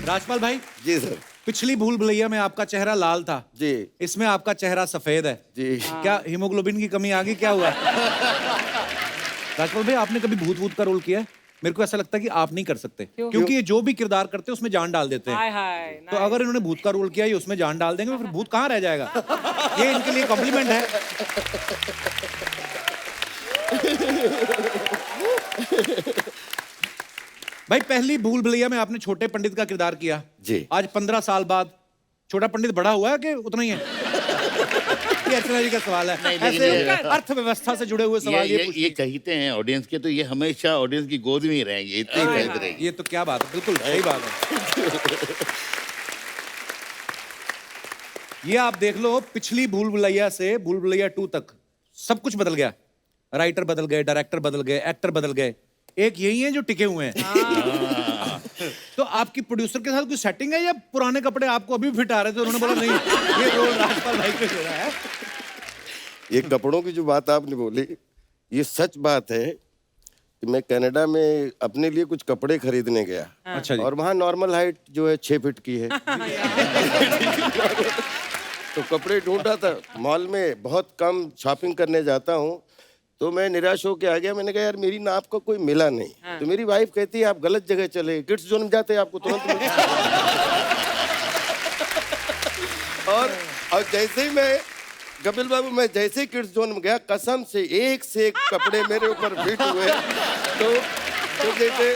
राजपाल भाई जी सर। पिछली भूल भुलैया में आपका चेहरा लाल था जी इसमें आपका चेहरा सफेद है जी। क्या हीमोग्लोबिन की कमी आ गई क्या हुआ? राजपाल भाई आपने कभी भूत भूत का रोल किया है? मेरे को ऐसा लगता है कि आप नहीं कर सकते क्योंकि ये जो भी किरदार करते हैं उसमें जान डाल देते हैं। हाय हाय तो अगर इन्होंने भूत का रोल किया ये उसमें जान डाल देंगे फिर भूत कहाँ रह जाएगा? ये इनके लिए कॉम्प्लीमेंट है। भाई पहली भूल भुलैया में आपने छोटे पंडित का किरदार किया जी। आज 15 साल बाद छोटा पंडित बड़ा हुआ है कि उतना ही है? ये अर्चना जी का सवाल है। ऐसे अर्थव्यवस्था से जुड़े हुए सवाल ये कहते हैं ऑडियंस के, तो ये हमेशा ऑडियंस की गोद में ही रहेंगे, इतने ही कहते रहेंगे। ये तो क्या बात है, बिल्कुल सही बात है। ये आप देख लो पिछली भूल भुलैया से भूल भुलैया 2 तक सब कुछ बदल गया। राइटर बदल गए, डायरेक्टर बदल गए, एक्टर बदल गए, एक यही है जो टिके हुए हैं। तो आपकी प्रोड्यूसर के साथ कोई सेटिंग है या पुराने कपड़े आपको अभी फिट आ रहे थे उन्होंने बोला नहीं ये रोल राजपाल भाई को दे रहा है? ये कपड़ों की जो बात आपने बोली ये सच बात है कि मैं कनाडा में अपने लिए कुछ कपड़े खरीदने गया। अच्छा जी। और वहाँ नॉर्मल हाइट जो है 6 फीट की है। तो कपड़े ढूंढा था मॉल में, बहुत कम शॉपिंग करने जाता हूँ, तो मैं निराश होके आ गया। मैंने कहा यार मेरी नाप का कोई मिला नहीं। तो मेरी वाइफ कहती है आप गलत जगह चले, किड्स जोन में जाते आपको तुरंत मिलता। और जैसे ही मैं कपिल बाबू मैं जैसे ही किड्स जोन में गया कसम से एक कपड़े मेरे ऊपर फिट हुए। तो जैसे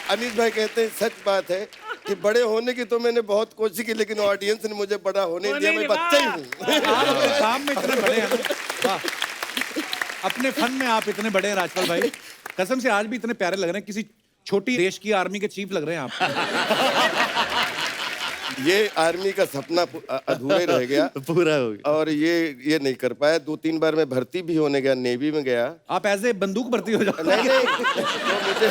अनीस भाई कहते हैं सच बात है कि बड़े होने की तो मैंने बहुत कोशिश की लेकिन ऑडियंस ने मुझे बड़ा होने दिया। मैं बच्चा ही हूँ। आप काम में इतने बड़े हैं वाह। अपने फन में आप इतने बड़े हैं राजपाल भाई, कसम से आज भी इतने प्यारे लग रहे हैं, किसी छोटी देश की आर्मी के चीफ लग रहे हैं आप। ये आर्मी का सपना अधूरे रह गया, पूरा हो गया। और ये नहीं कर पाया। 2-3 बार मैं भर्ती भी होने गया, नेवी में गया। आप एज ए बंदूक भर्ती हो जाते नहीं तो मुझे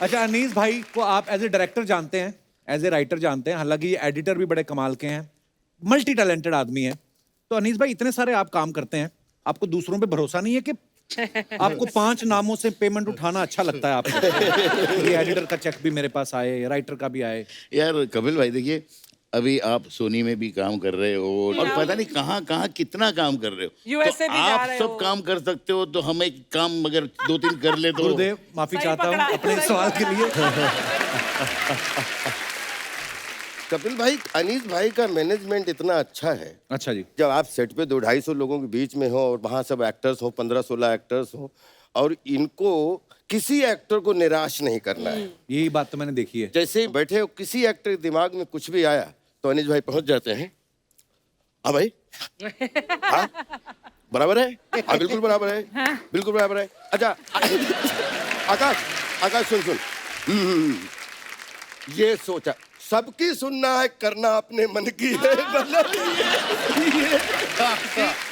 अच्छा अनीस भाई को आप एज ए डायरेक्टर जानते हैं, एज ए राइटर जानते हैं, हालांकि ये एडिटर भी बड़े कमाल के हैं, मल्टी टैलेंटेड आदमी है। तो अनीस भाई इतने सारे आप काम करते हैं, आपको दूसरों पे भरोसा नहीं है कि आपको 5 नामों से पेमेंट उठाना अच्छा लगता है आपको? ये एडिटर का चेक भी मेरे पास आए, राइटर का भी आए। यार कपिल भाई देखिए, अभी आप सोनी में भी काम कर रहे हो और पता नहीं कहाँ कहाँ कितना काम कर रहे हो। USA तो भी जा आप रहे सब हो। काम कर सकते हो, तो हम एक काम अगर 2-3 कर ले तो। गुरुदेव माफी सही चाहता पकड़ा हूँ है, अपने सही सवाल के लिए। कपिल भाई अनीस भाई का मैनेजमेंट इतना अच्छा है। अच्छा जी। जब आप सेट पे 200-250 लोगों के बीच में हो और वहाँ सब एक्टर्स हो, 15-16 एक्टर्स हो, और इनको किसी एक्टर को निराश नहीं करना है। यही बात तो मैंने देखी है। जैसे ही बैठे हो किसी एक्टर के दिमाग में कुछ भी आया तो अनीस भाई पहुंच जाते हैं। हाँ भाई, हाँ बराबर है, हाँ बिल्कुल बराबर है, बिल्कुल बराबर है। अच्छा आकाश सुन ये सोचा सबकी सुनना है, करना अपने मन की है। मतलब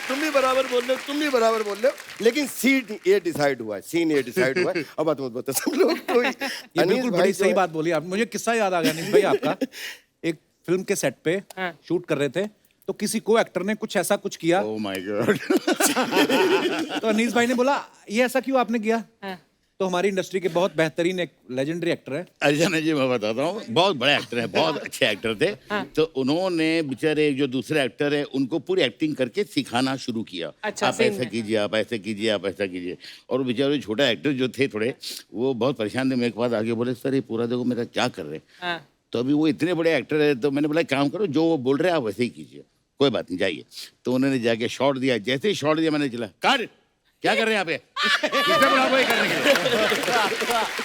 तुम भी बराबर बोल रहे हो, तुम भी बराबर बोल रहे हो, लेकिन सीन ये डिसाइड हुआ है। अब बात मत बता सब लोग। तो ये बिल्कुल बड़ी सही बात बोली आप। मुझे किस्सा याद आ गया अनीस भाई आपका। एक फिल्म के सेट पे शूट कर रहे थे तो किसी को एक्टर ने कुछ ऐसा कुछ किया। Oh my God. तो अनीस भाई ने बोला ये ऐसा क्यों आपने किया? तो हमारी इंडस्ट्री के बहुत बेहतरीन एक लेजेंडरी एक्टर है अर्चना जी, मैं बताता हूँ, बहुत बड़े एक्टर हैं, बहुत अच्छे एक्टर थे। तो उन्होंने बेचारे जो दूसरे एक्टर है उनको पूरी एक्टिंग करके सिखाना शुरू किया। अच्छा, आप ऐसा कीजिए, आप ऐसा कीजिए, आप ऐसा कीजिए। और बेचारे छोटा एक्टर जो थे थोड़े, वो बहुत परेशान थे। मेरे के बाद आगे बोले सर ये पूरा देखो मेरा क्या कर रहे हैं। तो अभी वो इतने बड़े एक्टर है, तो मैंने बोला काम करो, जो वो बोल रहे हैं आप वैसे ही कीजिए, कोई बात नहीं जाइए। तो उन्होंने जाके शॉट दिया। जैसे ही शॉट दिया मैंने चला कर क्या कर रहे हैं यहाँ पे, किसने बोला आपको ये करने के लिए?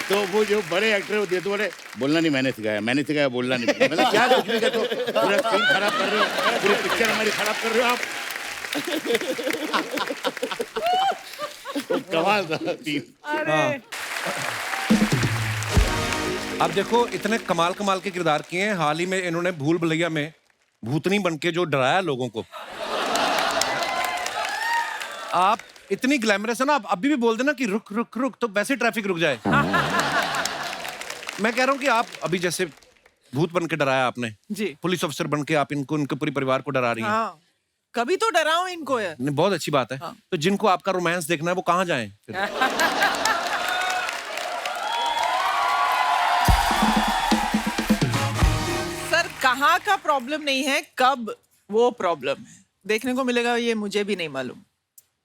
तो वो जो बड़े एक्टर होते हैं तो बोलना नहीं मैंने सिखाया बोलना नहीं। मतलब क्या कुछ भी कहते हो, पूरा सीन खराब कर रहे हो, पूरी पिक्चर हमारी खराब कर रहे हो आप। तो कमाल था सीन। अब देखो इतने कमाल कमाल के किरदार किए हैं। हाल ही में इन्होंने भूल भुलैया में भूतनी बनके जो डराया लोगों को। आप इतनी ग्लैमरस है ना, आप अभी भी बोल देना कि रुक रुक रुक तो वैसे ट्रैफिक रुक जाए। मैं कह रहा हूँ कि आप अभी जैसे भूत बन के डराया आपने जी, पुलिस ऑफिसर बन के आप इनको इनके पूरे परिवार को डरा रही हैं। हाँ, कभी तो डराओ इनको यार। नहीं, बहुत अच्छी बात है। हाँ। तो जिनको आपका रोमांस देखना है वो कहाँ जाएं फिर? कहाँ का प्रॉब्लम नहीं है, कब वो प्रॉब्लम है देखने को मिलेगा, ये मुझे भी नहीं मालूम।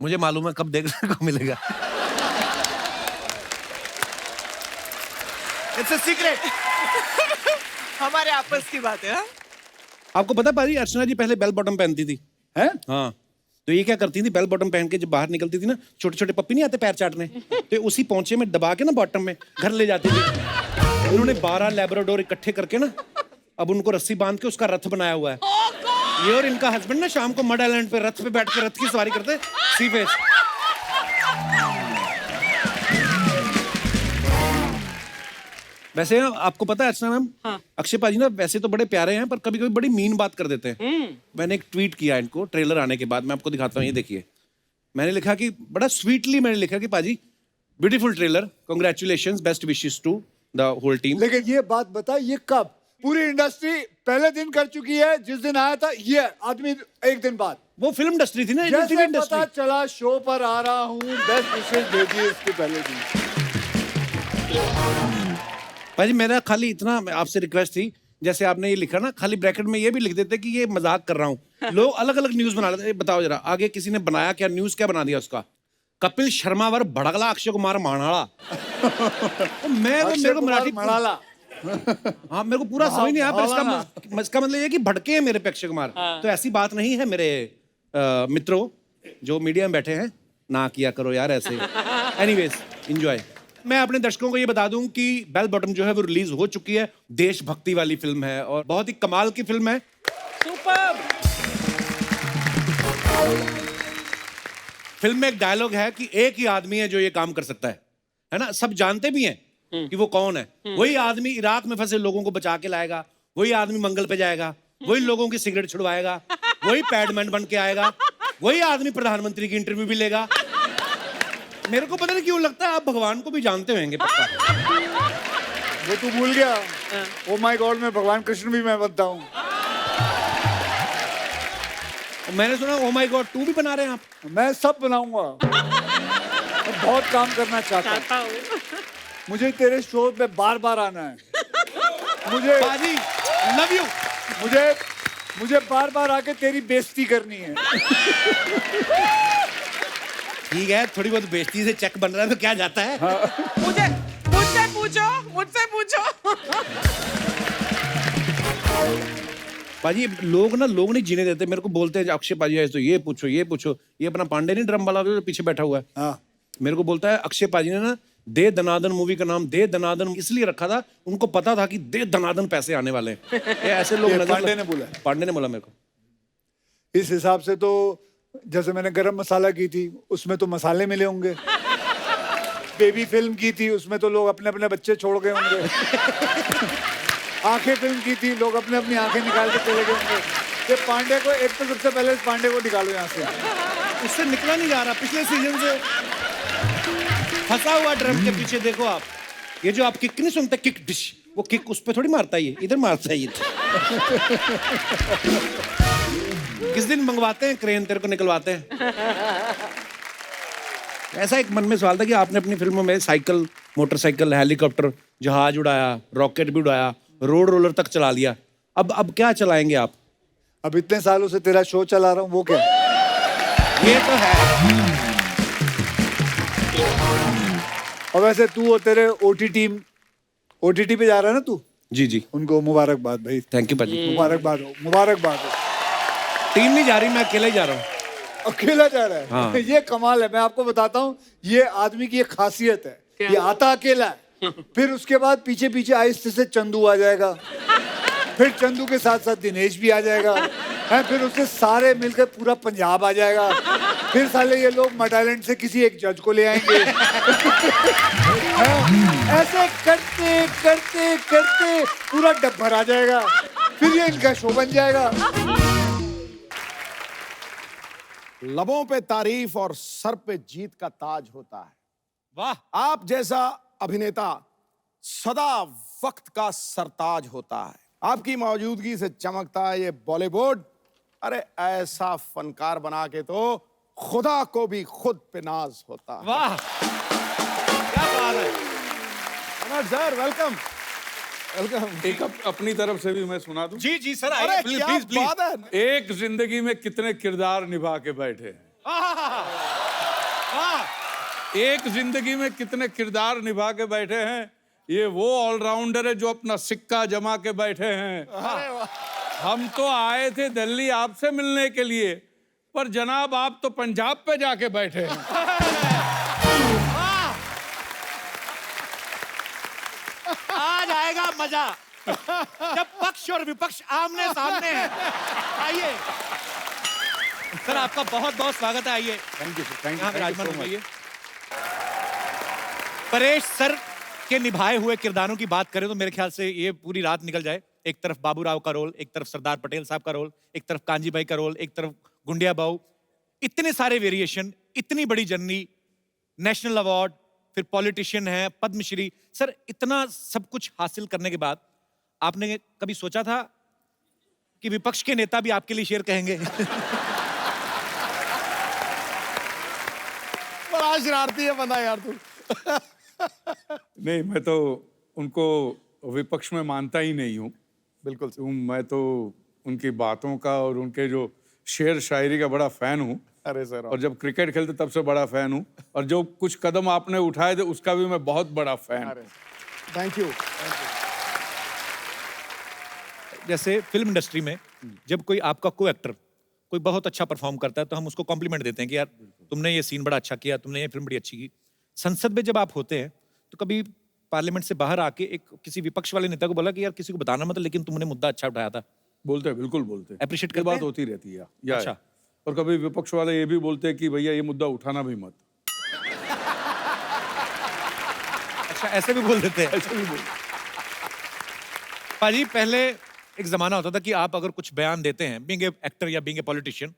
मुझे मालूम है कब देखने को मिलेगा। It's a secret. हमारे आपस की बात है। हाँ? आपको पता पाजी, अर्चना जी पहले बेल बॉटम पहनती थी। हैं? हाँ, तो ये क्या करती थी, बेल बॉटम पहन के जब बाहर निकलती थी ना, छोटे छोटे पप्पी नहीं आते पैर चाटने, तो उसी पोंचे में दबा के ना बॉटम में घर ले जाती थी। उन्होंने 12 लैब्राडोर इकट्ठे करके ना, अब उनको रस्सी बांध के उसका रथ बनाया हुआ है। ये और इनका हस्बैंड ना शाम को मड आइलैंड पे रथ पे बैठ के रथ की सवारी करते सी फेस। वैसे आपको पता है अर्चना मैम, अक्षय पाजी ना वैसे तो बड़े प्यारे हैं, पर कभी कभी बड़ी मीन बात कर देते हैं। मैंने एक ट्वीट किया इनको ट्रेलर आने के बाद, मैं आपको दिखाता हूँ, ये देखिए। मैंने लिखा कि बड़ा स्वीटली मैंने लिखा कि पाजी beautiful trailer, congratulations, best wishes to the whole team. लेकिन ये बात बता, ये कब? पूरी इंडस्ट्री पहले दिन कर चुकी है, जिस दिन आया था ये आदमी एक दिन बाद। वो फिल्म इंडस्ट्री थी ना, जैसे इंडस्ट्री। पता चला शो पर आ रहा हूँ, बेस्ट विशेस भेजिए इसके पहले दिन। भाई मेरा खाली इतना आपसे रिक्वेस्ट थी, जैसे आपने ये लिखा ना, खाली ब्रैकेट में ये भी लिख देते कि ये मजाक कर रहा हूँ। लोग अलग अलग न्यूज बना लेते। बताओ जरा, आगे किसी ने बनाया क्या न्यूज, क्या बना दिया उसका? कपिल शर्मा वर भड़कला अक्षय कुमार माणाला। तो मेरे को मराठी मणाला। हाँ, मेरे को पूरा समझ नहीं आया, पर इसका मतलब ये कि भड़के हैं मेरे पे अक्षय कुमार। तो ऐसी बात नहीं है मेरे मित्रों जो मीडिया में बैठे हैं, ना किया करो यार ऐसे। Anyways, enjoy. मैं अपने दर्शकों को ये बता दूं कि बेल बॉटम जो है वो रिलीज हो चुकी है। देशभक्ति वाली फिल्म है और बहुत ही कमाल की फिल्म है। सुपर। फिल्म में एक डायलॉग है कि एक ही आदमी है जो ये काम कर सकता है ना? सब जानते भी हैं कि वो कौन है। वही आदमी इराक में फंसे लोगों को बचा के लाएगा, वही आदमी मंगल पे जाएगा, वही लोगों की सिगरेट छुड़वाएगा, वही पैडमैन बन के आएगा, वही आदमी प्रधानमंत्री की इंटरव्यू भी लेगा। मेरे को पता नहीं क्यों लगता है आप भगवान को भी जानते होंगे पक्का। वो तू भूल गया? ओ माय गॉड में भगवान कृष्ण भी मैं बनता हूँ। मैंने सुना ओ माय गॉड 2 भी बना रहे हैं आप। मैं सब बनाऊंगा। मैं बहुत काम करना चाहता हूँ। मुझे तेरे शो पे बार बार आना है। मुझे बाजी लव यू। मुझे बार बार आके तेरी बेइज्जती करनी है। ठीक है, थोड़ी बहुत बेइज्जती से चेक बन रहा है तो क्या जाता है। मुझसे पूछो। पाजी लोग नहीं जीने देते। मेरे को बोलते हैं अक्षय पाजी है तो ये पूछो। ये अपना पांडे नहीं ड्रम वाला जो पीछे बैठा हुआ है, हाँ। मेरे को बोलता है अक्षय पाजी ने ना दे दनादन मूवी का नाम दे दनादन इसलिए रखा था, उनको पता था कि दे दनादन पैसे आने वाले हैं। ये ऐसे लोग नजर पांडे ने बोला। पांडे ने बोला मेरे को। इस हिसाब से तो जैसे मैंने गरम मसाला की थी, उसमें तो मसाले मिले होंगे। बेबी फिल्म की थी, उसमें तो लोग अपने अपने बच्चे छोड़ गए होंगे। आंखें फिल्म की थी, लोग अपने अपनी आंखें निकाल के चले गए होंगे। ये पांडे को, एक तो सबसे पहले इस पांडे को निकालो यहाँ से। उससे निकला नहीं जा रहा पिछले सीजन से, फंसा हुआ ड्रम के पीछे। देखो आप, ये जो आप किक नहीं सुनते, किक डिश, वो किक उस पे थोड़ी मारता है, ये इधर मारता है। ये किस दिन मंगवाते हैं क्रेन, तेरे को निकलवाते हैं। ऐसा एक मन में सवाल था कि आपने अपनी फिल्मों में साइकिल, मोटरसाइकिल, हेलीकॉप्टर, जहाज उड़ाया, रॉकेट भी उड़ाया, रोड रोलर तक चला लिया। अब क्या चलाएंगे आप? अब इतने सालों से तेरा शो चला रहा हूँ, वो क्या? ये तो है। और वैसे तू और तेरे ओटीटी पे जा रहा है ना तू? जी उनको मुबारकबाद भाई। थैंक यू पाजी। मुबारकबाद हो। टीम नहीं जा रही, मैं अकेले ही जा रहा हूँ। अकेला जा रहा है? हाँ। ये कमाल है। मैं आपको बताता हूँ, ये आदमी की एक खासियत है। ये आता अकेला है, फिर उसके बाद पीछे पीछे आहिस्ते से चंदू आ जाएगा, फिर चंदू के साथ साथ दिनेश भी आ जाएगा, है, फिर उससे सारे मिलकर पूरा पंजाब आ जाएगा, फिर साले ये लोग मड आइलैंड से किसी एक जज को ले आएंगे। ऐसे करते करते करते पूरा डब्बर आ जाएगा, फिर ये इनका शो बन जाएगा। लबों पे तारीफ और सर पे जीत का ताज होता है। वाह। आप जैसा अभिनेता सदा वक्त का सरताज होता है। आपकी मौजूदगी से चमकता है ये बॉलीवुड। अरे ऐसा फनकार बना के तो खुदा को भी खुद पे नाज होता है। वाह, क्या बात है। Sir welcome. वेलकम। एक अपनी तरफ से भी मैं सुना दूं। जी जी सर, अरे आइए क्या प्लीज प्लीज। बात है। एक जिंदगी में कितने किरदार निभा के बैठे हैं, एक जिंदगी में कितने किरदार निभा के बैठे हैं। ये वो ऑलराउंडर है जो अपना सिक्का जमा के बैठे हैं। हम तो आए थे दिल्ली आपसे मिलने के लिए, पर जनाब आप तो पंजाब पे जाके बैठे हैं। आज आएगा मजा जब पक्ष और विपक्ष आमने सामने हैं। आइए सर, आपका बहुत बहुत स्वागत है। आइए थैंक यू थैंक यहाँ पे राजमान यू। आइए। परेश सर के निभाए हुए किरदारों की बात करें तो मेरे ख्याल से ये पूरी रात निकल जाए। एक तरफ बाबूराव का रोल, एक तरफ सरदार पटेल साहब का रोल, एक तरफ कांजी भाई का रोल, एक तरफ गुंडिया बाऊ। इतने सारे वेरिएशन, इतनी बड़ी जर्नी, नेशनल अवार्ड, फिर पॉलिटिशियन है, पद्मश्री। सर, इतना सब कुछ हासिल करने के बाद आपने कभी सोचा था कि विपक्ष के नेता भी आपके लिए शेर कहेंगे? बड़ा शरारती है बंदा यार तू। नहीं, मैं तो उनको विपक्ष में मानता ही नहीं हूँ। बिल्कुल मैं तो उनकी बातों का और उनके जो शेर शायरी का बड़ा फैन हूँ। अरे सर, और जब क्रिकेट खेलते तब से बड़ा फैन हूँ, और जो कुछ कदम आपने उठाए थे उसका भी मैं बहुत बड़ा फैन हूँ। Thank you. जैसे फिल्म इंडस्ट्री में जब कोई आपका को एक्टर कोई बहुत अच्छा परफॉर्म करता है तो हम उसको कॉम्प्लीमेंट देते हैं कि यार तुमने ये सीन बड़ा अच्छा किया, तुमने ये फिल्म बड़ी अच्छी की। संसद में जब आप होते हैं तो कभी पार्लियामेंट से बाहर आके एक किसी विपक्ष वाले नेता को बोला कि यार किसी को बताना मत, लेकिन तुमने मुद्दा अच्छा उठाया था? बोलते हैं, बिल्कुल बोलते हैं। Appreciate ये करते बात हैं? होती रहती है या अच्छा। और कभी विपक्ष वाले ये भी बोलते हैं कि भैया ये मुद्दा उठाना भी मत। अच्छा, ऐसे भी बोल देते हैं? ऐसे भी बोलते हैं। पाजी, पहले एक जमाना होता था कि आप अगर कुछ बयान देते हैं बीइंग ए एक्टर या बीइंग ए पॉलिटिशियन,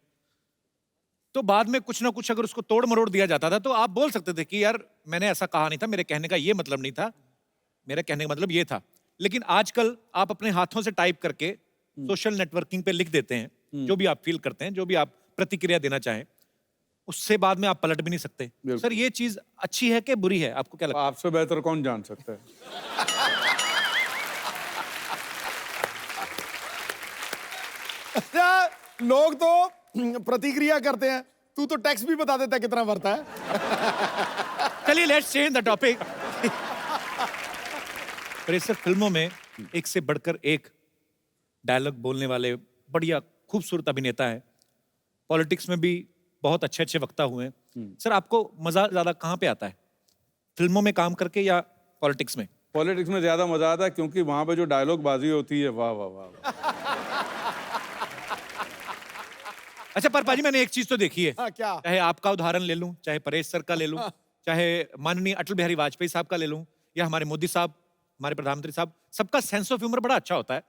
तो बाद में कुछ ना कुछ अगर उसको तोड़ मरोड़ दिया जाता था तो आप बोल सकते थे कि यार मैंने ऐसा कहा नहीं था, मेरे कहने का ये मतलब नहीं था, मेरा कहने का मतलब ये था। लेकिन आजकल आप अपने हाथों से टाइप करके सोशल नेटवर्किंग पे लिख देते हैं जो भी आप फील करते हैं, जो भी आप प्रतिक्रिया देना चाहें, उससे बाद में आप पलट भी नहीं सकते। सर, ये चीज अच्छी है कि बुरी है? आपको क्या लगता है? आपसे बेहतर कौन जान सकता है। अच्छा, लोग तो प्रतिक्रिया करते हैं, तू तो टैक्स भी बता देता है कितना भरता है। चलिए लेट्स चेंज द टॉपिक। पर सर, फिल्मों में एक से बढ़कर एक डायलॉग बोलने वाले बढ़िया खूबसूरत अभिनेता है। पॉलिटिक्स में भी बहुत अच्छे अच्छे वक्ता हुए हैं। सर, आपको मजा ज्यादा कहाँ पे आता है, फिल्मों में काम करके या पॉलिटिक्स में? पॉलिटिक्स में ज्यादा मजा आता है क्योंकि वहां पे जो डायलॉग बाजी होती है, वाह वाह वाह। अच्छा, पर पाजी मैंने एक चीज तो देखी है, हाँ, क्या? चाहे आपका उदाहरण ले लूं, चाहे परेश सर का ले लूं, चाहे माननीय अटल बिहारी वाजपेयी साहब का ले लूं, या हमारे मोदी साहब, हमारे प्रधानमंत्री साहब, सबका सेंस ऑफ ह्यूमर बड़ा अच्छा होता है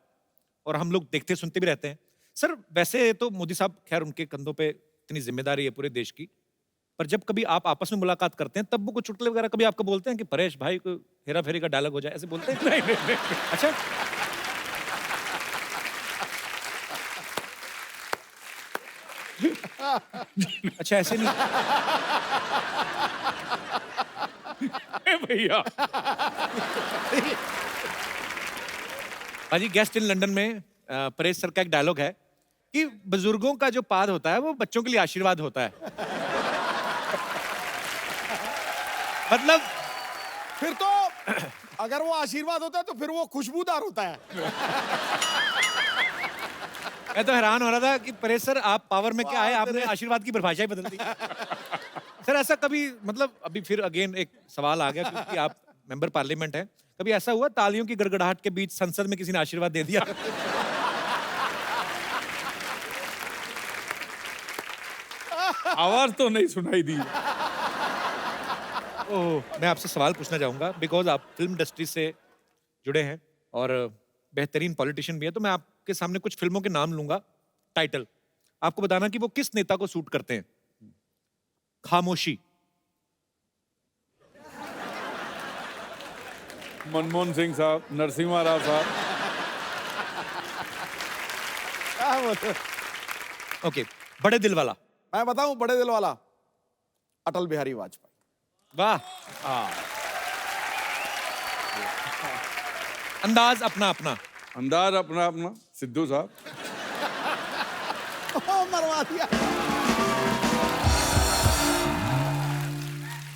और हम लोग देखते सुनते भी रहते हैं। सर, वैसे तो मोदी साहब, खैर उनके कंधों पे इतनी जिम्मेदारी है पूरे देश की, पर जब कभी आप आपस में मुलाकात करते हैं तब वो कुछ चुटकुले वगैरह कभी आपको बोलते हैं कि परेश भाई को हेरा फेरी का डायलॉग हो जाए, ऐसे बोलते हैं? नहीं, नहीं, नहीं। अच्छा, अच्छा, ऐसे नहीं भैया भाजी, गेस्ट इन लंदन में परेश सर का एक डायलॉग है कि बुजुर्गों का जो पाद होता है वो बच्चों के लिए आशीर्वाद होता है। मतलब फिर तो अगर वो आशीर्वाद होता है तो फिर वो खुशबूदार होता है। मैं तो हैरान हो रहा था कि परेश सर, आप पावर में क्या आए, आपने आशीर्वाद की परिभाषा ही बदल दी। सर, ऐसा कभी, मतलब अभी फिर अगेन एक सवाल आ गया क्योंकि आप मेंबर पार्लियामेंट हैं, कभी ऐसा हुआ तालियों की गड़गड़ाहट के बीच संसद में किसी ने आशीर्वाद दे दिया? आवाज तो नहीं सुनाई दी। ओह, मैं आपसे सवाल पूछना चाहूंगा बिकॉज आप फिल्म इंडस्ट्री से जुड़े हैं और बेहतरीन पॉलिटिशियन भी है, तो मैं आपके सामने कुछ फिल्मों के नाम लूंगा, टाइटल, आपको बताना कि वो किस नेता को सूट करते हैं। खामोशी, मनमोहन सिंह साहब, नरसिम्हा राव साहब। क्या बोलते? ओके, बड़े दिल वाला, मैं बताऊं, बड़े दिल वाला, अटल बिहारी वाजपेयी। वाह। अंदाज अपना अपना। अंदाज अपना अपना सिद्धू साहब। मरवा दिया।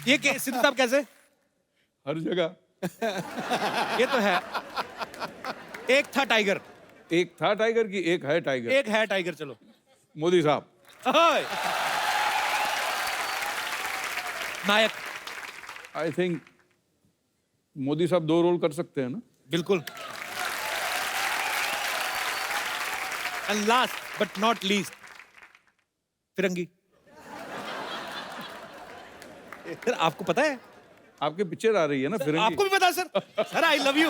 ये सिद्धू साहब कैसे? हर जगह। ये तो है। एक था टाइगर, एक था टाइगर की एक है टाइगर। एक है टाइगर। चलो मोदी साहब। ओए। नायक। आई थिंक मोदी साहब 2 रोल कर सकते हैं ना। बिल्कुल। And last but not least, Firangi. Sir आपको पता है? आपके पिक्चर आ रही है ना फिरंगी। आपको भी पता है sir? Sir I love you.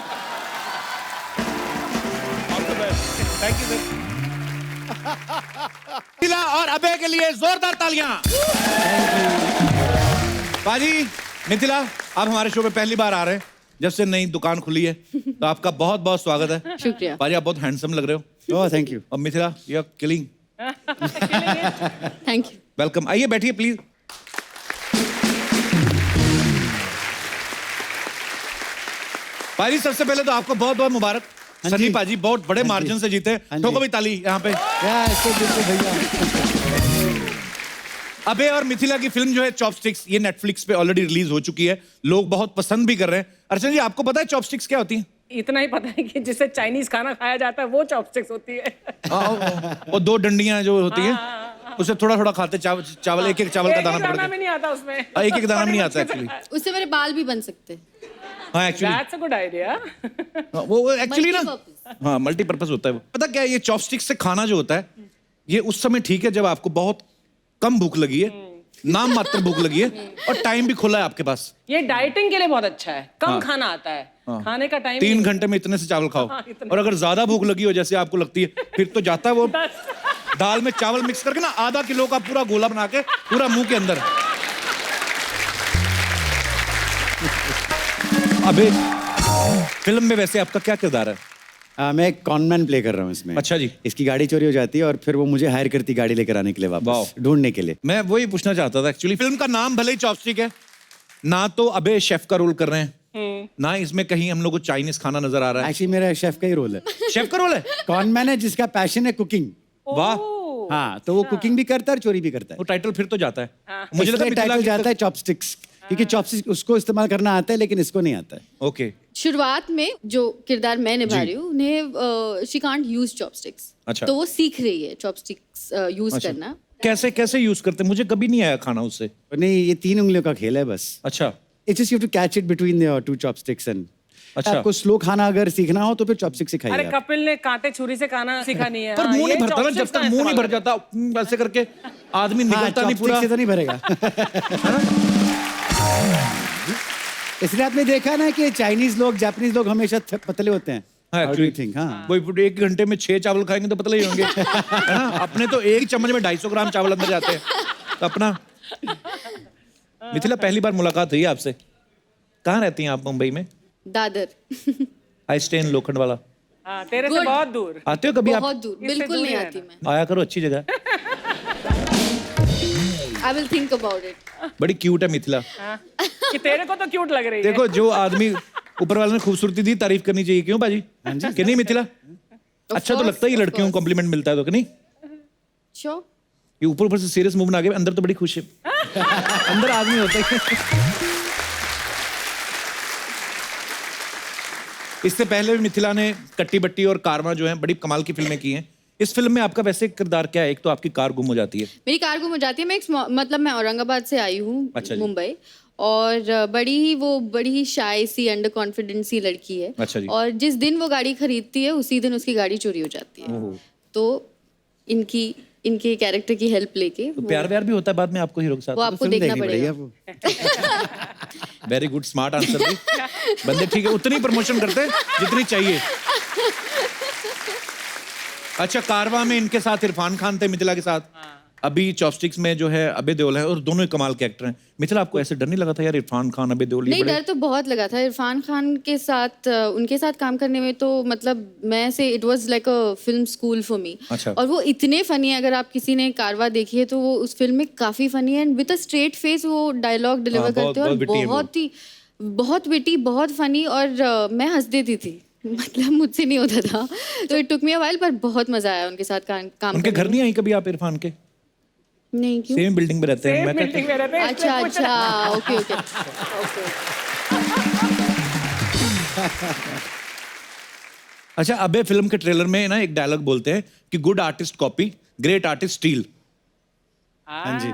All the best. Thank you sir. Mithila और अभय के लिए जोरदार तालियां। बाजी, मिथिला आप हमारे शो पे पहली बार आ रहे हैं, जब से नई दुकान खुली है, तो आपका बहुत बहुत स्वागत है। शुक्रिया। बाजी आप बहुत हैंडसम लग रहे हो। Oh thank you. और Mithila you are killing. Thank you. Welcome. आइए बैठिए प्लीज। पाजी सबसे पहले तो आपको बहुत बहुत मुबारक। सनी पाजी बहुत बड़े मार्जिन से जीते। ठोको भी ताली यहाँ पे। अबे और मिथिला की फिल्म जो है चॉपस्टिक्स, ये नेटफ्लिक्स पे ऑलरेडी रिलीज हो चुकी है। लोग बहुत पसंद भी कर रहे हैं। अर्चना जी आपको पता है चॉपस्टिक्स क्या होती है? इतना ही पता है कि जिससे चाइनीज खाना खाया जाता है वो चॉपस्टिक्स होती है। और 2 डंडियां जो होती है उसे थोड़ा थोड़ा खाते चावल एक एक चावल का दाना पकड़ दाना के। भी नहीं आता उसमें। एक एक दाना भी नहीं आता एक्चुअली। उससे मेरे बाल भी बन सकते हैं। हाँ actually That's a good idea. वो एक्चुअली ना Multi-purpose। हाँ मल्टीपर्पज होता है वो। पता क्या है, ये चॉपस्टिक्स से खाना जो होता है ये उस समय ठीक है जब आपको बहुत कम भूख लगी है, नाम मात्र भूख लगी है और टाइम भी खुला है आपके पास। ये डाइटिंग के लिए बहुत अच्छा है। कम हाँ। खाना आता है। हाँ। खाने का टाइम 3 घंटे में इतने से चावल खाओ। हाँ, इतने। और अगर ज्यादा भूख लगी हो जैसे आपको लगती है फिर तो जाता है वो दाल में चावल मिक्स करके ना आधा किलो का पूरा गोला बना के पूरा मुंह के अंदर। अबे फिल्म में वैसे आपका क्या किरदार है? मैं एक कॉनमैन प्ले कर रहा हूँ इसमें। अच्छा जी। इसकी गाड़ी चोरी हो जाती है और फिर वो मुझे हायर करती गाड़ी लेकर आने के लिए वापस ढूंढने के लिए। मैं वही पूछना चाहता था एक्चुअली। फिल्म का नाम भले ही चॉपस्टिक है, ना तो अबे शेफ का रोल कर रहे हैं, ना इसमें कहीं हम लोग को चाइनीज खाना नजर आ रहा है। एक्चुअली मेरा शेफ का ही रोल है। शेफ का रोल है? कॉनमैन है जिसका पैशन है कुकिंग। वाह। हाँ तो वो कुकिंग भी करता है और चोरी भी करता है। वो टाइटल फिर तो जाता है। मुझे लगा मिथिला टाइटल की जाता है चॉपस्टिक्स, क्योंकि चॉपस्टिक्स उसको इस्तेमाल करना आता है लेकिन इसको नहीं आता है। ओके। शुरुआत में जो किरदार मैं निभा रही हूँ उन्हें शी कांट यूज चॉपस्टिक्स। अच्छा। तो वो सीख रही है चॉपस्टिक्स यूज करना। कैसे कैसे यूज करते हैं? मुझे कभी नहीं आया खाना उससे। नहीं ये 3 उंगलियों का खेल है बस। अच्छा। It's just you have to catch it between the 2 chopsticks and अच्छा। आपको स्लो खाना अगर सीखना हो तो फिर चॉपस्टिक से खाइए अरे आप। कपिल ने कांटे छुरी से खाना सीखा नहीं है। पर हाँ, मुंह ये नहीं भरता ना, जब chopsticks तक का मुंह नहीं भर इस्तेमाल जाता वैसे करके आदमी हाँ, निकलता नहीं पूरा। chopstick से तो नहीं भरेगा। इसलिए आपने देखा ना कि चाइनीज लोग जापानीज लोग हमेशा पतले होते हैं। हाँ, How do you actually, think? हाँ। वही 1 घंटे में 6 चावल खाएंगे तो पतले ही होंगे। है ना? अपने तो एक चम्मच में 250 ग्राम चावल अंदर जाते हैं। तो अपना मिथिला पहली बार मुलाकात हुई आपसे। कहाँ रहती हैं आप? मुंबई में? दादर। आई स्टे इन लोखंड वाला। हाँ, तेरे से Good. बहुत दूर। आते हो कभी आप? बहुत दूर, इससे बिल्कुल दूर नहीं ही आती रहना। मैं। आया करो, अच्छी जगह है। I will think about it. बड़ी क्यूट है मिथिला। हाँ, कि तेरे को तो क्यूट लग रही है। देखो जो आदमी ऊपर वाले ने खूबसूरती दी तारीफ करनी चाहिए, क्यों बाजी? कि नहीं मिथिला? अच्छा तो course, लगता है ये of लड़कियों को course. कॉम्प्लीमेंट मिलता है तो कि नहीं? श्योर। ये ऊपर ऊपर से सीरियस मूव बना के अंदर तो बड़ी खुश है। अंदर आदमी होता है। इससे पहले भी मिथिला ने कट्टी बट्टी और कारवां जो है बड़ी कमाल की फिल्में की हैं। इस फिल्म में आपका वैसे किरदार क्या है? एक तो आपकी कार गुम हो जाती है। मेरी कार गुम हो जाती है। मैं मतलब मैं औरंगाबाद से आई हूँ अच्छा जी। मुंबई, और बड़ी ही शाय सी अंडर कॉन्फिडेंस सी लड़की है। अच्छा जी। और जिस दिन वो गाड़ी खरीदती है उसी दिन उसकी गाड़ी चोरी हो जाती है। तो इनके कैरेक्टर की हेल्प लेके तो प्यार व्यार भी होता है बाद में आपको हीरो के वो साथ? आपको फिल्म देखना देखनी पड़ेगा। वो। वेरी गुड, स्मार्ट आंसर भी। बंदे ठीक है, उतनी प्रमोशन करते हैं जितनी चाहिए। अच्छा, कारवां में इनके साथ इरफान खान थे, मिथिला के साथ। अभी चॉपस्टिक्स में जो है अबे देओल है, और दोनों ही कमाल के एक्टर हैं। मिथिला आपको ऐसे डर नहीं लगा था यार, इरफान खान अबे देओल? नहीं, डर तो बहुत लगा था इरफान खान के साथ। उनके साथ काम करने में तो मतलब मैं से it was like a film school for me. अच्छा। और वो इतने फनी है, अगर आप किसी ने कारवा देखी है तो वो उस फिल्म में काफी फनी है, and with a straight face वो डायलॉग डिलीवर बहुत- करते हैं, और बहुत witty है वो। बहुत विटी, बहुत फनी, और मैं हंस देती थी मतलब मुझसे नहीं होता था, तो it took me a while, पर बहुत मजा आया उनके साथ काम उनके घर करने नहीं आई कभी आप इरफान के? में। नहीं, क्यों? सेम बिल्डिंग में रहते हैं सेम मैं बिल्डिंग में रहते हैं, इसलिए अच्छा पूछ रहा अच्छा, ओके ओके। अच्छा, अबे फिल्म के ट्रेलर में ना एक डायलॉग बोलते हैं कि good artist copy, great artist steel. हाँ जी।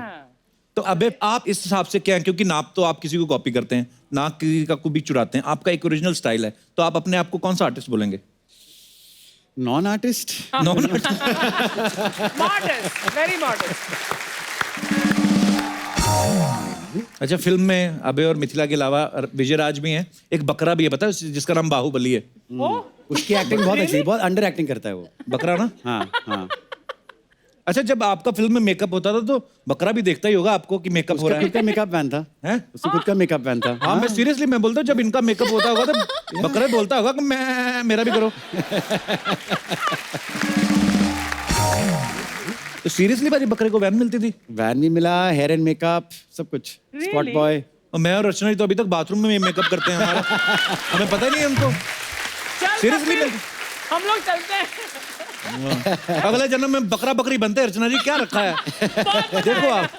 तो अबे आप इस हिसाब से क्या है, क्योंकि नाप तो आप किसी को कॉपी करते हैं, ना किसी का को भी चुराते हैं, आपका एक ओरिजिनल स्टाइल है, तो आप अपने आप को कौन सा आर्टिस्ट बोलेंगे? Non artist. Non modern, very modern. अच्छा, फिल्म में अबे और मिथिला के अलावा विजय राज भी हैं, एक बकरा भी है, पता है, जिसका नाम बाहुबली है। उसकी एक्टिंग बहुत अच्छी है, बहुत अंडर एक्टिंग करता है वो। बकरा ना? हाँ हाँ। अच्छा, जब आपका फिल्म में मेकअप होता था तो बकरा भी देखता ही होगा आपको कि मेकअप हो रहा उसका खुद है? का मेकअप मैन था। हैं? उसका खुद का मेकअप मैन था। हाँ, मैं सीरियसली मैं बोलता हूँ, जब इनका मेकअप होता होगा तो बकरा ही बोलता होगा कि मैं मेरा भी करो। तो सीरियसली भाई, बकरे को वैन मिलती थी? वैन भी मिला, हेयर एंड मेकअप, सब कुछ। Spot boy. और मैं और रचना जी तो अभी तक बाथरूम में मेकअप करते हैं हमारा, हमें पता ही नहीं है हमको। सीरियसली हम लोग चलते हैं। अगले जन्म में बकरा बकरी बनते हैं। रचना जी क्या रखा है देखो आप।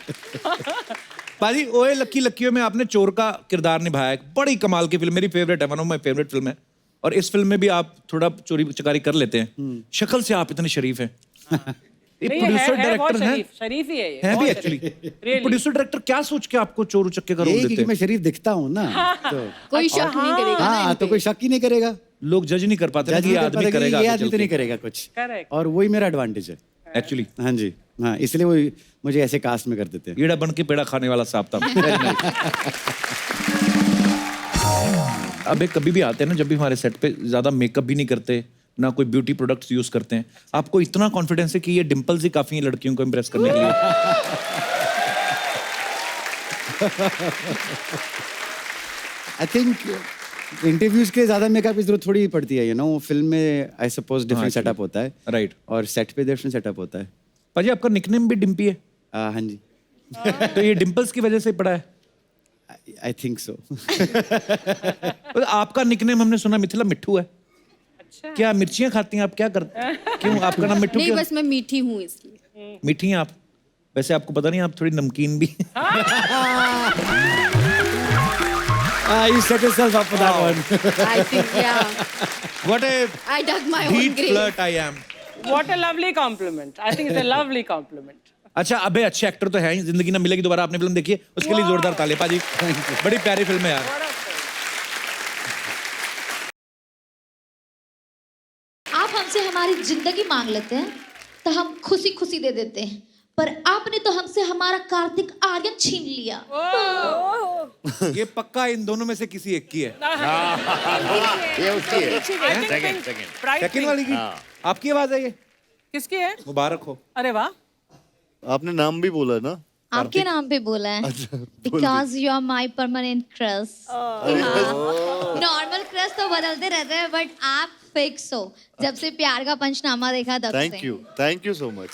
पाजी, ओए लक्की लक्कियों में आपने चोर का किरदार निभाया है, बड़ी कमाल की फिल्म, मेरी फेवरेट है, one of my favourite film है। और इस फिल्म में भी आप थोड़ा चोरी चकारी कर लेते हैं, शक्ल से आप इतने शरीफ हैं। ये नहीं, प्रोड्यूसर है बहुत डायरेक्टर हैं, शरीफ, शरीफ ही है ये, हैं भी बहुत एक्चुअली। Really? प्रोड्यूसर डायरेक्टर क्या सोच के आपको चोर उचक्के का रोल यही देते क्योंकि मैं हैं? शरीफ दिखता हूँ ना, तो कोई शक नहीं करेगा ना हाँ, इन तो पे। कोई शक ही नहीं करेगा। लोग जज नहीं कर पाते ना जज कि ये नहीं कर आदमी पाता कि करेगा ये आगे आदमी चल तो नहीं के। करेगा कुछ। Correct. और वही मेरा एडवांटेज है एक्चुअली हाँ जी। हाँ, इसलिए वो मुझे ऐसे कास्ट में कर देते हैं। कीड़ा बन के पेड़ा खाने वाला सांप था। अबे कभी भी आते हैं ना, जब भी हमारे सेट पे ज्यादा मेकअप भी नहीं करते, ना कोई ब्यूटी प्रोडक्ट्स यूज करते हैं, आपको इतना कॉन्फिडेंस है कि ये डिंपल्स ही काफी हैं लड़कियों को इम्प्रेस करने के लिए। आई थिंक इंटरव्यूज के ज्यादा मेकअप की जरूरत थोड़ी पड़ती है, यू नो। फिल्म में आई सपोज डिफरेंट सेटअप होता है, राइट। और सेट पे डिफरेंट सेटअप होता है। पाजी, आपका निकनेम भी डिम्पी है, हाँ जी। तो ये डिंपल्स की वजह से पड़ा है? I think so. तो आपका निकनेम हमने सुना मिथिला मिट्ठू है। अच्छा। क्या मिर्चियां खाती हैं आप? क्या करते हैं? क्यों आपका नाम मिट्ठू नहीं, क्यों? बस मैं मीठी हूँ इसलिए। मीठी हैं आप? वैसे आपको पता नहीं, आप थोड़ी नमकीन भी। You set yourself up for that one. I think, yeah. What a I dug my own deep grave. flirt I am. What a lovely compliment. I think it's a lovely compliment. अच्छा, अबे अच्छे actor तो है ही, जिंदगी ना मिलेगी दोबारा। आपने फिल्म देखी है, उसके लिए जोरदार ताली पाजी। बड़ी प्यारी फिल्म है यार। आप हमसे हमारी जिंदगी मांग लेते हैं तो हम खुशी खुशी दे देते हैं, पर आपने तो हमसे हमारा कार्तिक आर्यन छीन लिया। ये पक्का इन दोनों में से किसी एक की है। ये उसकी है। I think second pink. Second Bright second pink. वाली की आपकी आवाज है ये? किसकी है? मुबारक हो। अरे वाह। आपने नाम भी बोला ना? आपके नाम पे बोला है, because you are my permanent crush. Normal crush तो बदलते रहते हैं, बट आप फिक्स हो। जब से प्यार का पंचनामा देखा तब से। Thank you so much.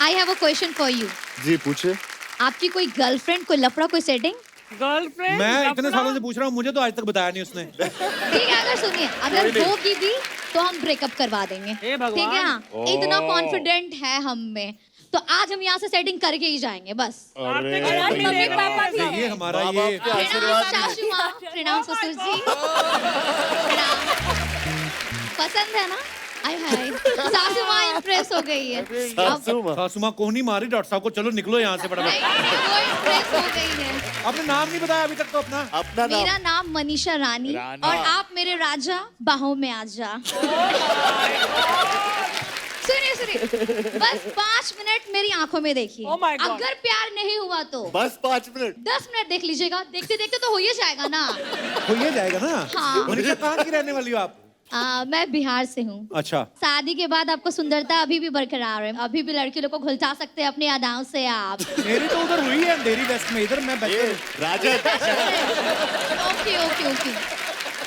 I have a question for you. जी पूछे। आपकी कोई गर्लफ्रेंड, कोई लफड़ा, कोई सेटिंग? गर्लफ्रेंड? मैं इतने सालों से पूछ रहा हूँ, मुझे तो आज तक बताया नहीं उसने। ठीक है, अगर सुनिए, अगर वो की भी तो हम ब्रेकअप करवा देंगे। हे भगवान। ठीक है ना? इतना कॉन्फिडेंट है हम में, तो आज हम यहाँ से सेटिंग करके ही जाएंगे बस। ये हमारा ये प्रणाम सासू माँ, प्रणाम ससुर जी। प्रणाम। पसंद है ना? आय हाय, सासू माँ इम्प्रेस हो गई है। सासू माँ को नहीं मारी, डॉक्टर साहब को चलो निकलो यहाँ से नहीं, फटाफट। नहीं, वो इम्प्रेस हो गई है। आपने नाम नहीं बताया अभी तक तो अपना। मेरा नाम मनीषा रानी, और आप मेरे राजा, बाहों में आजा। सुनिए सुनिए, बस 5 मिनट मेरी आंखों में देखिए। Oh my God. अगर प्यार नहीं हुआ तो बस 5 मिनट। 10 मिनट देख लीजिएगा, देखते देखते तो हो ही जाएगा ना। हो ये जाएगा ना। हाँ। मनीषा कहाँ की रहने वाली हो आप? मैं बिहार से हूँ। अच्छा। शादी के बाद आपको सुंदरता अभी भी बरकरार है, अभी भी लड़की लोग को घुलचा सकते हैं अपनी अदाओं से आप। मेरी तो उधर हुई है अंधेरी वेस्ट में, इधर मैं बैठे। राजा ओके ओके ओके।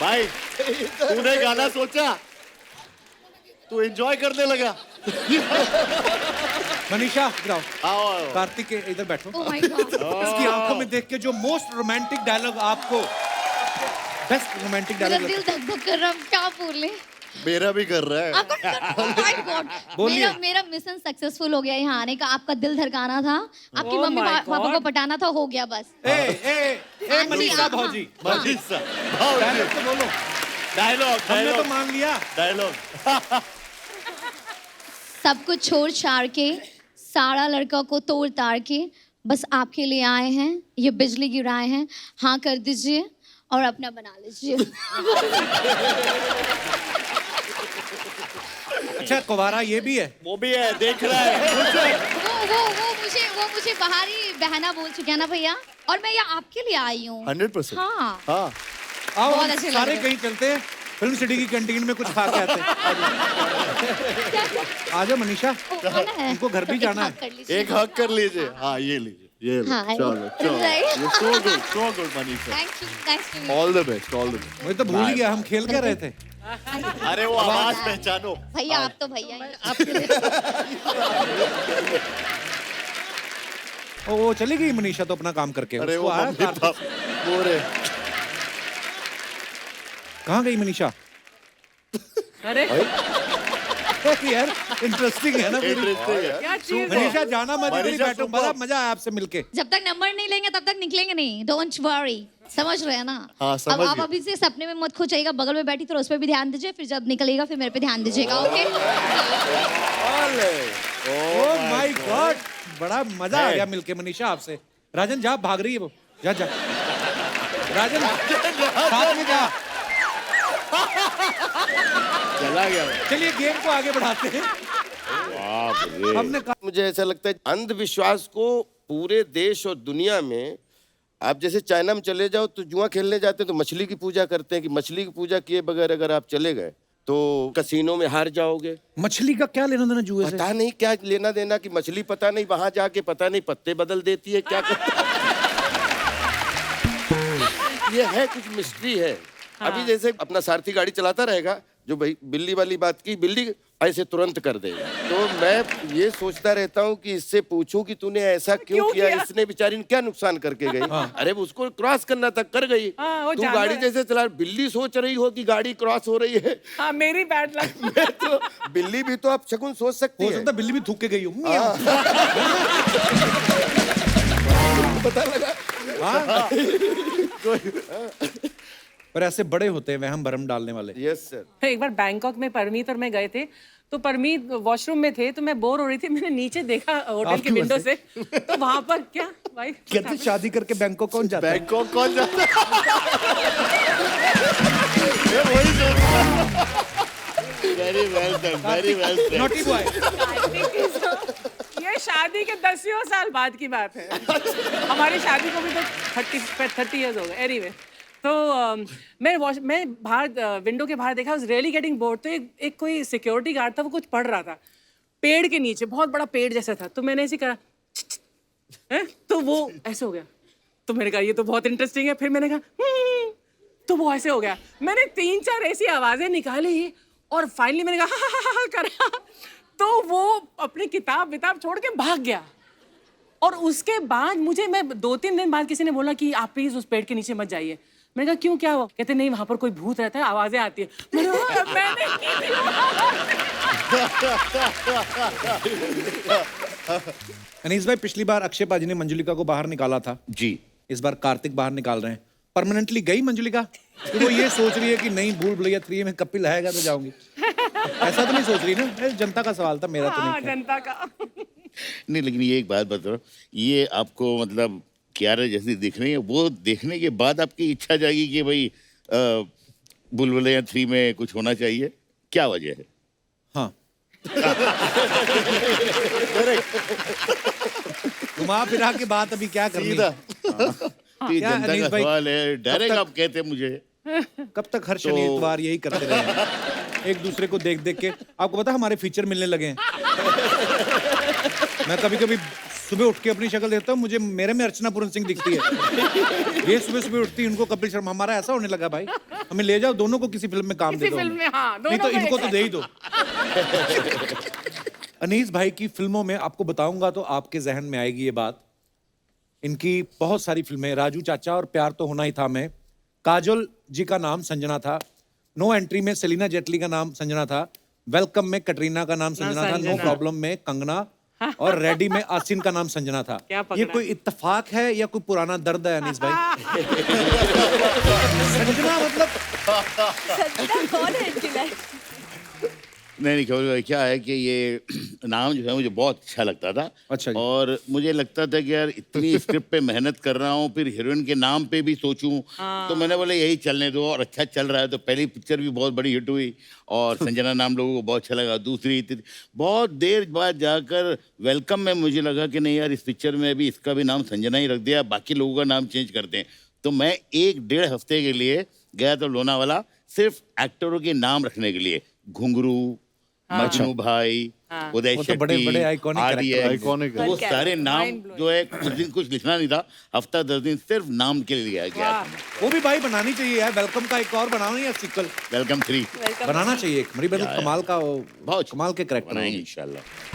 भाई तूने गाना सोचा, तू एंजॉय करने लगा। मनीषा इधर आओ। आओ। कार्तिक के इधर बैठो। Oh my God. इसकी आंखों में देख के जो मोस्ट रोमांटिक डायलॉग आपको बेस्ट रोमांटिक मेरा डायलॉग। दिल धक धक कर रहा है, क्या बोले? मेरा भी कर रहा है। आपका oh my God! बोलिए। मेरा मिशन सक्सेसफुल हो गया यहाँ आने का। आपका दिल धड़काना था, आपकी Oh मम्मी my पापा को पटाना था, हो गया बस। ए मनीषा भौजी, डायलॉग तो बोलो। डायलॉग हमने तो मान लिया। डायलॉग। सब कुछ छोड़ छाड़ के, सारा लड़का को तोड़ ताड़ के, बस आपके लिए आए हैं, ये बिजली गिराए हैं, हाँ कर दीजिए और अपना बना लीजिए। अच्छा कुवारा ये भी है? वो भी है, देख रहा है। वो मुझे बाहरी बहना बोल चुके हैं ना भैया, और मैं यहाँ आपके लिए आई हूँ। 100%। हाँ। हाँ। आओ बहुत हम अच्छे लग सारे रहे हैं। कहीं चलते हैं, फिल्म सिटी की कैंटीन में कुछ खा के आते हैं। आ जाओ मनीषा, आना है। उनको घर भी तो जाना एक है। हक कर लीजिए। एक हक कर लीजिए। हाँ ये लीजिए, ये लो। हाँ, चलो चलो। right. ये so good Manisha. Thank you, nice to meet you. All the best, all the best. मुझे तो भूल ही गया हम खेल क्या रहे थे। अरे वो आवाज पहचानो। भैया आप तो भैया ही। वो चली गई मनीषा तो अपना काम करके। अरे उसको वो आया मम्मी कार्तिक। पापा वो रे। कहाँ गई मनीषा? अरे यार इंटरेस्टिंग है ना पूरी। Interesting है। क्या चीज है? मनीषा जाना मत, इधर ही मनीषा बैठो, बड़ा मजा आया आपसे मिलके। जब तक नंबर नहीं लेंगे तब तक निकलेंगे नहीं। डोंट वरी, समझ रहे हैं ना? हाँ, समझ अब आप गए। अभी से सपने में मत खो जाइएगा, बगल में बैठी तो उस पर भी ध्यान दीजिए, फिर जब निकलेगा फिर मेरे पे ध्यान दीजिएगा। ओके? ओह माय गॉड, बड़ा मजा आ गया मिलके मनीषा आपसे। राजन जा, भाग रही है वो, जा जा। राजन साथ में जा। चला गया। चलिए गेम को आगे बढ़ाते हैं। हमने कहा मुझे ऐसा लगता है अंधविश्वास को पूरे देश और दुनिया में, आप जैसे चाइना में चले जाओ तो जुआ खेलने जाते हैं तो मछली की पूजा करते हैं कि मछली की पूजा किए बगैर अगर आप चले गए तो कसीनो में हार जाओगे। मछली का क्या लेना देना जुए से? पता नहीं क्या लेना देना कि मछली पता नहीं वहां जाके पता नहीं पत्ते बदल देती है क्या करती ये है, कुछ मिस्ट्री है। अभी जैसे अपना सारथी गाड़ी चलाता रहेगा, जो भाई बिल्ली वाली बात की, बिल्ली ऐसे तुरंत कर देगा। तो मैं ये सोचता रहता हूँ कि इससे पूछूं कि तूने ऐसा क्यों किया? इसने बेचारी ने क्या नुकसान करके गई? अरे उसको क्रॉस करना था, कर गई। वो तू जानवर गाड़ी है। जैसे चला, बिल्ली सोच रही हो कि गाड़ी क्रॉस हो रही है। हाँ मेरी बैड लक। मैं तो बिल्ली भी तो आप शकुन सोच सकती हो है। सकता है बिल्ली भी थूक के गई हो। पता लगा। पर ऐसे बड़े होते हैं वहम भरम डालने वाले। Yes sir. एक बार बैंकॉक में परमीत और मैं गए थे, तो परमीत वॉशरूम में थे, तो मैं बोर हो रही थी, मैंने नीचे देखा होटल आप के क्यों विंडो हंसे? से, तो वहां पर क्या भाई कहते शादी करके बैंकॉक कौन जाता है? बैंकॉक कौन जाता है? वही very well done, very well done. Naughty boy. ये शादी के 10 साल बाद की बात है। हमारी शादी को भी तो 30 इयर्स हो गए। एनीवे, तो मैं बाहर विंडो के बाहर देखा, रियली गेटिंग बोर्ड। तो एक कोई सिक्योरिटी गार्ड था, वो कुछ पढ़ रहा था पेड़ के नीचे, बहुत बड़ा पेड़ जैसा था। तो मैंने ऐसे करा है, तो वो ऐसे हो गया। तो मैंने कहा ये तो बहुत इंटरेस्टिंग है। फिर मैंने कहा तो वो ऐसे हो गया। मैंने 3-4 ऐसी आवाजें निकाली और फाइनली मैंने कहा हा करा, तो वो अपनी किताब छोड़ के भाग गया। और उसके बाद मैं 2-3 दिन बाद किसी ने बोला कि आप प्लीज उस पेड़ के नीचे मत जाइए। मैंने कहा क्यों, क्या हुआ? कहते नहीं वहां पर कोई भूत रहता है, आवाजें आती है। मैंने अनीस भाई, पिछली बार अक्षय पाजी ने मंजुलिका को बाहर निकाला था जी। इस बार कार्तिक बाहर निकाल रहे हैं। परमानेंटली गई मंजुलिका? तो वो ये सोच रही है कि नहीं, भूल भुलैया 3 में कपिल आएगा तो जाऊंगी। ऐसा तो नहीं सोच रही ना? जनता का सवाल था, मेरा तो नहीं था। जनता का। नहीं, लेकिन ये एक बात बताओ, ये आपको मतलब क्यारा जैसी दिख रही है, वो देखने के बाद आपकी इच्छा जागी कि भाई बुलबुलैया 3 में कुछ होना चाहिए, क्या वजह है? हाँ। घुमा फिरा के बात अभी क्या करनी? सीधा। ये क्या जनता अनीस का भाई, सवाल है, डायरेक्ट आप कहते मुझे। कब तक हर शनि इतवार यही करते रहे एक दूसरे को देख देख के? आपको पता हमारे फीचर मिलने लगे हैं। मैं कभी कभी सुबह उठ के अपनी शक्ल देखता हूँ, मुझे मेरे में अर्चना पूरन सिंह दिखती है। ये सुबह उठती है, उनको कपिल शर्मा। हमारा ऐसा होने लगा भाई, हमें ले जाओ दोनों को किसी फिल्म में काम दे दो। फिल्म में, हाँ, नहीं तो इनको तो दे ही दो। अनीस भाई की फिल्मों में आपको बताऊंगा तो आपके जहन में आएगी ये बात। इनकी बहुत सारी फिल्में, राजू चाचा और प्यार तो होना ही था में, काजोल जी का नाम संजना था, नो एंट्री में सेलिना जेटली का नाम संजना था, वेलकम में कटरीना का नाम संजना था, नो संजना। प्रॉब्लम में कंगना और रेडी में आसिन का नाम संजना था। क्या पकड़ा ये कोई इत्तेफाक है या कोई पुराना दर्द है अनीस भाई? संजना मतलब कौन है इनकी लाइफ? नहीं कमल भाई, क्या है कि ये नाम जो है मुझे बहुत अच्छा लगता था। अच्छा जी। और मुझे लगता था कि यार इतनी स्क्रिप्ट पे मेहनत कर रहा हूँ, फिर हीरोइन के नाम पे भी सोचूं, तो मैंने बोला यही चलने दो, और अच्छा चल रहा है। तो पहली पिक्चर भी बहुत बड़ी हिट हुई और संजना नाम लोगों को बहुत अच्छा लगा। दूसरी बहुत देर बाद जाकर वेलकम में मुझे लगा कि नहीं यार, इस पिक्चर में भी इसका भी नाम संजना ही रख दिया, बाकी लोगों का नाम चेंज करते हैं। तो मैं 1-1.5 हफ्ते के लिए गया था लोनावाला, सिर्फ एक्टरों के नाम रखने के लिए। घुंघरू, मजनू भाई, उदय वो तो बड़े- बड़े iconic character, iconic वो सारे नाम जो है, कुछ दिन कुछ लिखना नहीं था, हफ्ता 10 दिन सिर्फ नाम के लिए गया था। वो भी भाई बनानी चाहिए यार, वेलकम का एक और बनाना या सीक्वल वेलकम 3 बनाना चाहिए। मरी बदल कमाल का, बहुत कमाल के करेक्टर बनाएंगे इंशाल्लाह।